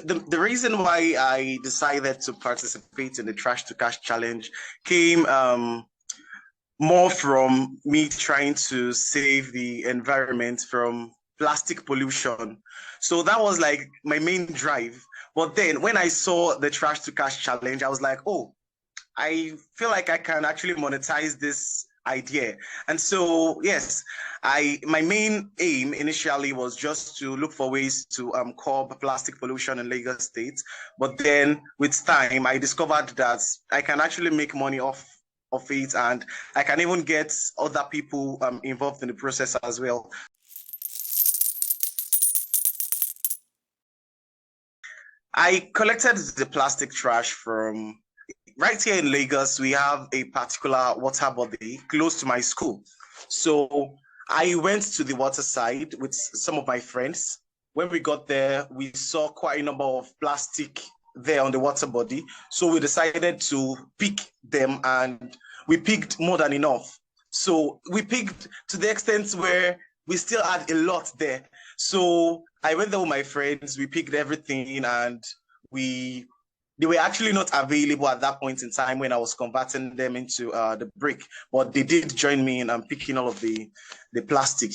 The reason why I decided to participate in the Trash to Cash challenge came more from me trying to save the environment from plastic pollution. So that was like my main drive. But then when I saw the Trash to Cash challenge, I was like, oh, I feel like I can actually monetize this idea. And so, yes, my main aim initially was just to look for ways to curb plastic pollution in Lagos State. But then with time, I discovered that I can actually make money of it, and I can even get other people involved in the process as well. I collected the plastic trash from right here in Lagos. We have a particular water body close to my school. So I went to the water side with some of my friends. When we got there, we saw quite a number of plastic there on the water body. So we decided to pick them, and we picked more than enough. So we picked to the extent where we still had a lot there. So I went there with my friends, we picked everything, and they were actually not available at that point in time when I was converting them into the brick, but they did join me in picking all of the plastic.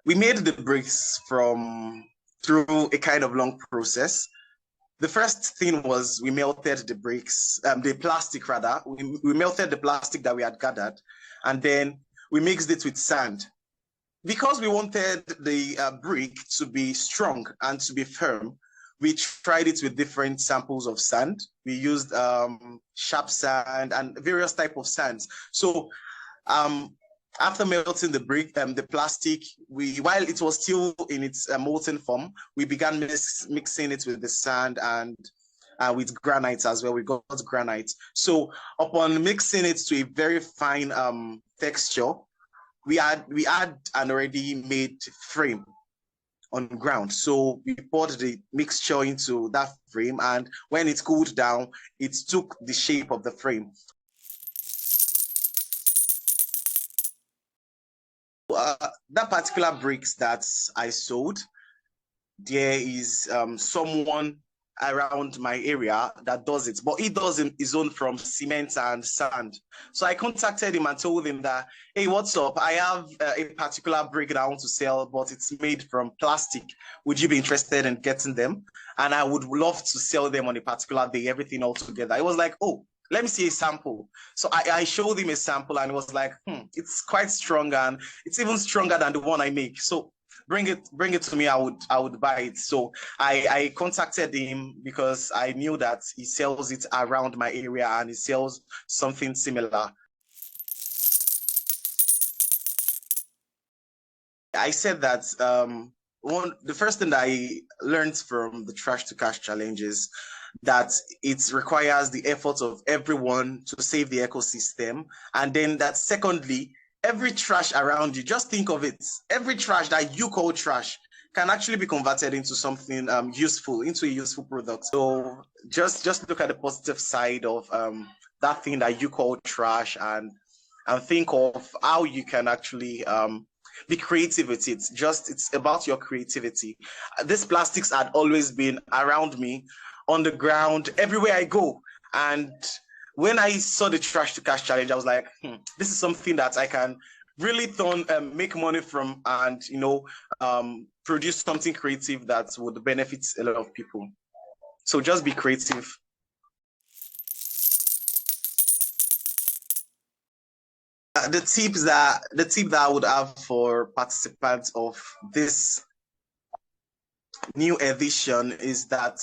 We made the bricks through a kind of long process. The first thing was we melted the bricks, the plastic rather. We melted the plastic that we had gathered, and then we mixed it with sand. Because we wanted the brick to be strong and to be firm, we tried it with different samples of sand. We used sharp sand and various types of sands. So after melting the brick, the plastic, while it was still in its molten form, we began mixing it with the sand and with granite as well. We got granite. So upon mixing it to a very fine texture, we had an already made frame on ground. So we poured the mixture into that frame, and when it cooled down, it took the shape of the frame. That particular bricks that I sold, there is someone around my area that does it, but he does his own from cement and sand. So I contacted him and told him that, hey, what's up? I have a particular brick that I want to sell, but it's made from plastic. Would you be interested in getting them? And I would love to sell them on a particular day, everything all together. It was like, oh, let me see a sample. So I showed him a sample, and it was like, it's quite strong, and it's even stronger than the one I make. So bring it to me. I would buy it. So I contacted him because I knew that he sells it around my area and he sells something similar. I said that the first thing that I learned from the Trash to Cash challenge is that it requires the effort of everyone to save the ecosystem, and then that secondly, every trash around you, just think of it, every trash that you call trash can actually be converted into something useful, into a useful product. So just look at the positive side of that thing that you call trash, and think of how you can actually be creative with it. It's about your creativity. These plastics had always been around me, on the ground, everywhere I go. And when I saw the Trash to Cash challenge, I was like, this is something that I can really make money from, and produce something creative that would benefit a lot of people. So just be creative. The tip that I would have for participants of this new edition is that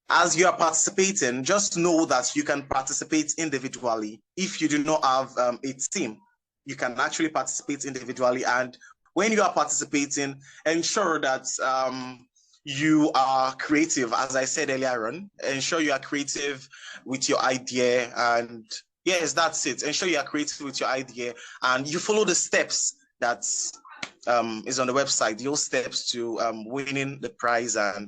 as you are participating, just know that you can participate individually. If you do not have a team, you can actually participate individually. And when you are participating, ensure that you are creative. As I said earlier on, ensure you are creative with your idea. And yes, that's it. Ensure you are creative with your idea and you follow the steps that is on the website, those steps to winning the prize and